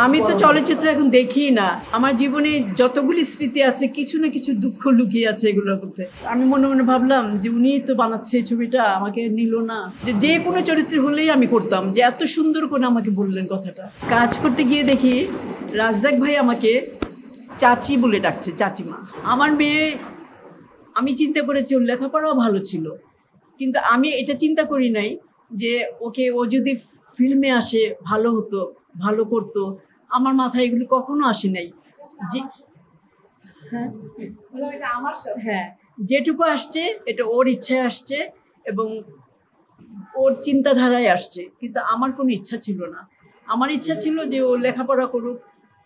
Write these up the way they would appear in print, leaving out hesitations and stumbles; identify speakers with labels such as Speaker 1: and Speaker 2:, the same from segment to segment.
Speaker 1: আমি তো চলচ্চিত্র এখন দেখি না। আমার জীবনে যতগুলি স্মৃতি আছে কিছু না কিছু দুঃখ লুকিয়ে আছে এগুলোর মধ্যে। আমি মনে মনে ভাবলাম যে উনি তো বানাচ্ছে এই ছবিটা, আমাকে নিল না। যে কোনো চরিত্রে হলেই আমি করতাম, যে এত সুন্দর করে আমাকে বললেন কথাটা। কাজ করতে গিয়ে দেখি রাজ্জাক ভাই আমাকে চাচি বলে ডাকছে, চাচিমা। আমার মেয়ে, আমি চিন্তা করেছি ওর লেখাপড়াও ভালো ছিল, কিন্তু আমি এটা চিন্তা করি নাই যে ও যদি ফিল্মে আসে ভালো হতো, ভালো করতো। আমার মাথায় এগুলি কখনো আসে নাই। যে হ্যাঁ, যেটুকু আসছে এটা ওর ইচ্ছায় আসছে এবং ওর চিন্তাধারায় আসছে, কিন্তু আমার কোনো ইচ্ছা ছিল না। আমার ইচ্ছা ছিল যে ও লেখাপড়া করুক,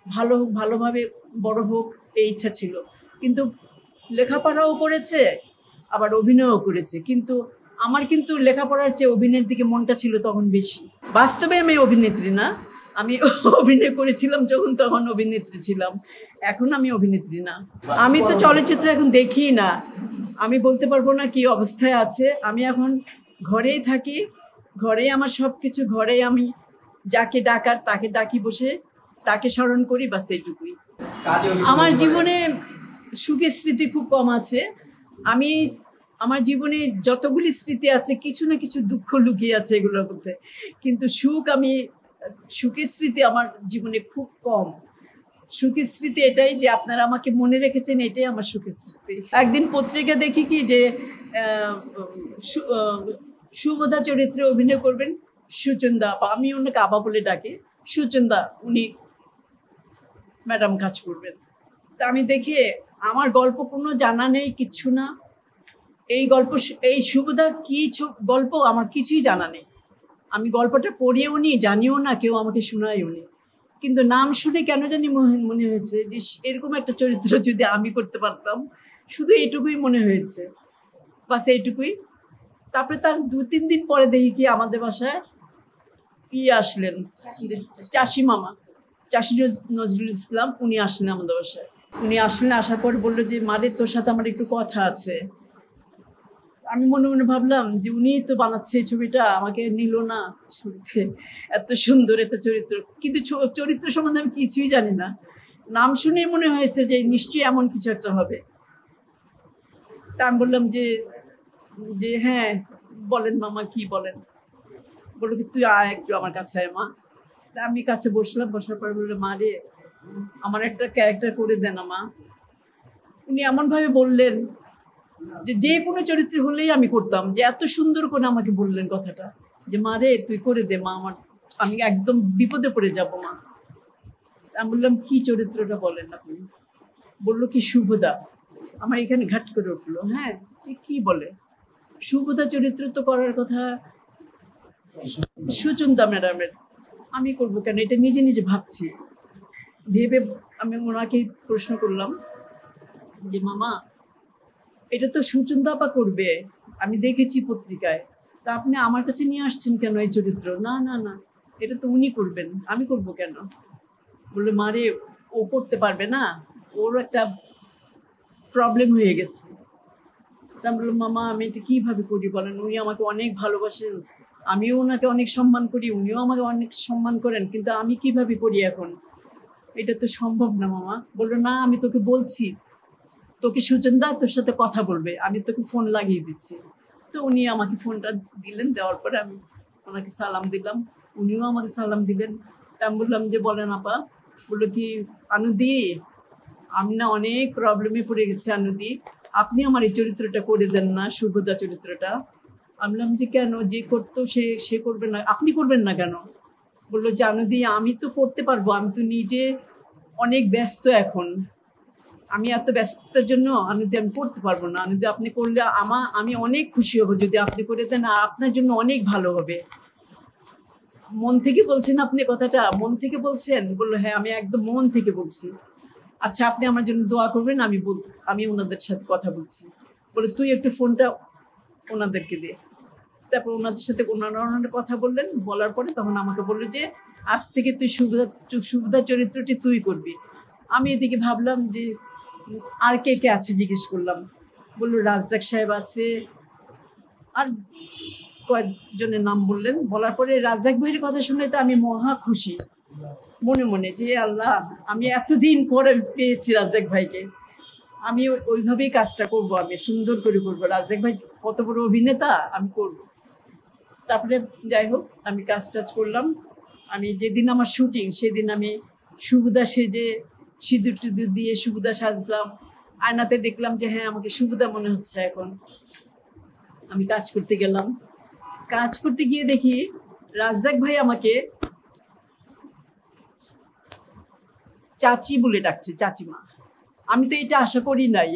Speaker 1: ভালো হোক, ভালোভাবে বড় হোক, এই ইচ্ছা ছিল। কিন্তু লেখাপড়াও করেছে, আবার অভিনয়ও করেছে, কিন্তু আমার কিন্তু লেখাপড়ার চেয়ে অভিনয়ের দিকে মনটা ছিল তখন বেশি। বাস্তবে আমি অভিনেত্রী না, আমি অভিনয় করেছিলাম যখন তখন অভিনেত্রী ছিলাম, এখন আমি অভিনেত্রী না। আমি তো চলচ্চিত্র এখন দেখি না, আমি বলতে পারবো না কি অবস্থায় আছে। আমি এখন ঘরেই থাকি, ঘরেই আমার সব কিছু, ঘরেই আমি যাকে ডাকার তাকে ডাকি, বসে তাকে স্মরণ করি, বাস এইটুকুই। আমার জীবনে সুখের স্মৃতি খুব কম আছে। আমার জীবনে যতগুলি স্মৃতি আছে কিছু না কিছু দুঃখ লুকিয়ে আছে এগুলোর মধ্যে, কিন্তু সুখের স্মৃতি আমার জীবনে খুব কম। সুখের স্মৃতি এটাই যে আপনারা আমাকে মনে রেখেছেন, এটাই আমার সুখের স্মৃতি। একদিন পত্রিকা দেখি কি যে সুবোধা চরিত্রে অভিনয় করবেন সুচন্দা আপা, আমি ওনাকে আবা বলে ডাকি, সুচন্দা উনি ম্যাডাম কাজ করবেন। তা আমি দেখে আমার গল্প কোনো জানা নেই, কিচ্ছু না। এই সুবোধা কি গল্প আমার কিছুই জানা নেই। আমি গল্পটা পড়িও নি, জানিও না, কেউ আমাকে শোনায়ও নি, কিন্তু নাম শুনে কেন জানি মনে হয়েছে যে এরকম একটা চরিত্র যদি আমি করতে পারতাম। শুধু এইটুকুই মনে হয়েছে, বাস এইটুকুই। তারপরে তার 2-3 দিন পরে দেখি কি আমাদের বাসায় আসলেন চাষি মামা, চাষি নজরুল ইসলাম, উনি আসলেন আমাদের বাসায়। উনি আসলেন, আসার পর বললো যে মারে তোর সাথে আমার একটু কথা আছে। আমি মনে মনে ভাবলাম যে উনি তো বানাচ্ছে এই ছবিটা, আমাকে নিল না ছবিতে। এত সুন্দর একটা চরিত্র, কিন্তু চরিত্র সম্বন্ধে আমি কিছুই জানি না। নাম শুনেই মনে হয়েছে যে নিশ্চয়ই এমন কিছু একটা হবে। তা আমি বললাম যে হ্যাঁ বলেন মামা, কি বলেন। বললো কি তুই আয় একটু আমার কাছে আয় মা। তা আমি কাছে বসলাম, বসার পর বললো মা রে, আমার একটা ক্যারেক্টার করে দেন মা। উনি এমনভাবে বললেন যে কোনো চরিত্র হলেই আমি করতাম, যে এত সুন্দর করে আমাকে বললেন কথাটা যে মা রে তুই করে দে মা, আমি একদম বিপদে পড়ে যাবো মা। আমি বললাম কি চরিত্রটা বলেন আপনি। বললো কি শুভদা। আমার এখানে ঘাট করে উঠলো, হ্যাঁ কি বলে শুভদা চরিত্র তো করার কথা সুচন্দা ম্যাডামের, আমি করবো কেন, এটা নিজে নিজে ভাবছি। ভেবে আমি ওনাকে প্রশ্ন করলাম যে মামা এটা তো সুচন্দা আপা করবে, আমি দেখেছি পত্রিকায়, তা আপনি আমার কাছে নিয়ে আসছেন কেন এই চরিত্র। না না না, এটা তো উনি করবেন, আমি করব কেন। বললো মারে ও করতে পারবে না, ওর একটা প্রবলেম হয়ে গেছে। তা বললো মামা আমি এটা কীভাবে করি বলেন, উনি আমাকে অনেক ভালোবাসেন, আমিও ওনাকে অনেক সম্মান করি, উনিও আমাকে অনেক সম্মান করেন, কিন্তু আমি কিভাবে করি এখন, এটা তো সম্ভব না মামা। বললো না আমি তোকে বলছি, তোকে সুচন্দা তোর সাথে কথা বলবে, আমি তোকে ফোন লাগিয়ে দিচ্ছি। তো উনি আমাকে ফোনটা দিলেন, দেওয়ার পরে আমি ওনাকে সালাম দিলাম, উনিও আমাকে সালাম দিলেন। তা আমি বললাম যে বলেন আপা। বললো কি আনুদি, আমি না অনেক প্রবলেমে পড়ে গেছি আনুদি, আপনি আমার এই চরিত্রটা করে দেন না, সুভদ্রা চরিত্রটা। আমি বললাম যে কেন, যে করতো সে করবে না, আপনি করবেন না কেন। বললো যে আনুদি আমি তো করতে পারবো, আমি তো নিজে অনেক ব্যস্ত এখন, আমি এত ব্যস্ততার জন্য আমি করতে পারবো না। যদি আপনি করলে আমি অনেক খুশি হব, যদি আপনি করে দেন, আর আপনার জন্য অনেক ভালো হবে। মন থেকে বলছেন আপনি কথাটা, মন থেকে বলছেন। বললো হ্যাঁ আমি একদম মন থেকে বলছি। আচ্ছা আপনি আমার জন্য দোয়া করবেন, আমি ওনাদের সাথে কথা বলছি। বলে তুই একটু ফোনটা ওনাদেরকে দে। তারপর ওনাদের সাথে ওনারা কথা বললেন, বলার পরে তখন আমাকে বললো যে আজ থেকে তুই সুবিধা চরিত্রটি তুই করবি। আমি এদিকে ভাবলাম যে আর কে কে আছে জিজ্ঞেস করলাম। বললো রাজ্জাক সাহেব আছে, আর কয়েকজনের নাম বললেন। বলার পরে রাজ্জাক ভাইয়ের কথা শুনে তো আমি মহা খুশি। মনে মনে যে আল্লাহ, আমি এতদিন পরে পেয়েছি রাজ্জাক ভাইকে, আমি ওইভাবেই কাজটা করব, আমি সুন্দর করে করবো। রাজ্জাক ভাই কত বড় অভিনেতা, আমি করব। তারপরে যাই হোক, আমি কাজ টাজ করলাম। আমি যেদিন আমার শুটিং সেদিন আমি সুবিধা সেজে সিঁদুর টিঁদুর দিয়ে সুবিধা সাজলাম। আয়নাতে দেখলাম যে হ্যাঁ, আমাকে সুবিধা মনে হচ্ছে এখন। আমি কাজ করতে গেলাম। কাজ করতে গিয়ে দেখি রাজ্জাক ভাই আমাকে চাচি বলে ডাকছে, চাচিমা। আমি তো এটা আশা করি নাই।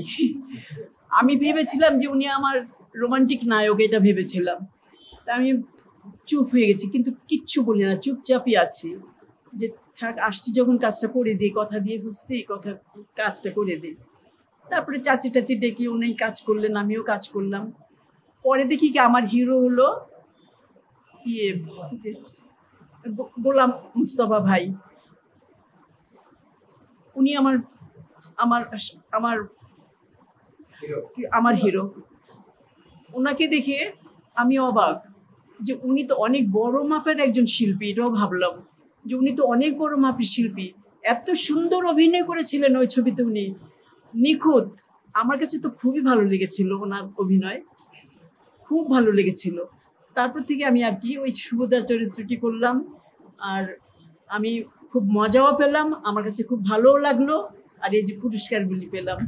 Speaker 1: আমি ভেবেছিলাম যে উনি আমার রোমান্টিক নায়ক, এটা ভেবেছিলাম। তা আমি চুপ হয়ে গেছি, কিন্তু কিচ্ছু বলি না, চুপচাপই আছি যে থাক, আসছি যখন কাজটা করে দিই, কথা দিয়ে ফেলছি, কাজটা করে দিই। তারপরে চাচি টাচি ডেকে উনি কাজ করলেন, আমিও কাজ করলাম। পরে দেখি কি আমার হিরো হলো ইয়ে গোলাম মুস্তফা ভাই। উনি আমার আমার আমার আমার হিরো। ওনাকে দেখে আমি অবাক যে উনি তো অনেক বড় মাপের একজন শিল্পী। এটাও ভাবলাম যে উনি তো অনেক বড় মাপের শিল্পী, এত সুন্দর অভিনয় করেছিলেন ওই ছবিতে, উনি নিখুঁত। আমার কাছে তো খুবই ভালো লেগেছিল ওনার অভিনয়, খুব ভালো লেগেছিল। তারপর থেকে আমি আর কি ওই সুভদ্রার চরিত্রটি করলাম, আর আমি খুব মজাও পেলাম, আমার কাছে খুব ভালোও লাগলো, আর এই যে পুরস্কারগুলি পেলাম।